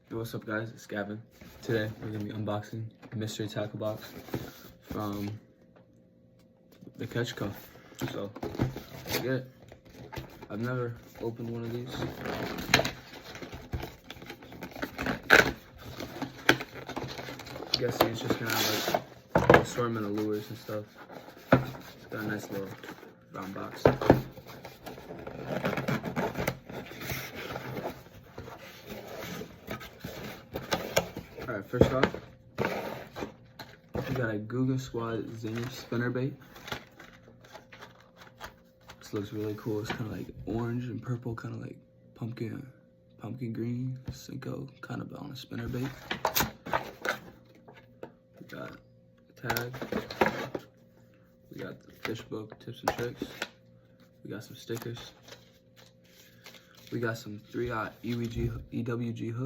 Hey, what's up guys, it's Gavin. Today we're going to be unboxing a mystery tackle box from the Catch Co. So, let's get it. I've never opened one of these. I'm guessing it's just going to have like an assortment of lures and stuff. It's got a nice little round box. Alright, first off, we got a Guga Squad Zinger spinnerbait. This looks really cool. It's kind of like orange and purple, kind of like pumpkin green, Cinco, kind of on a spinnerbait. We got a tag. We got the fish book, tips and tricks. We got some stickers. We got some 3/0 EWG hooks.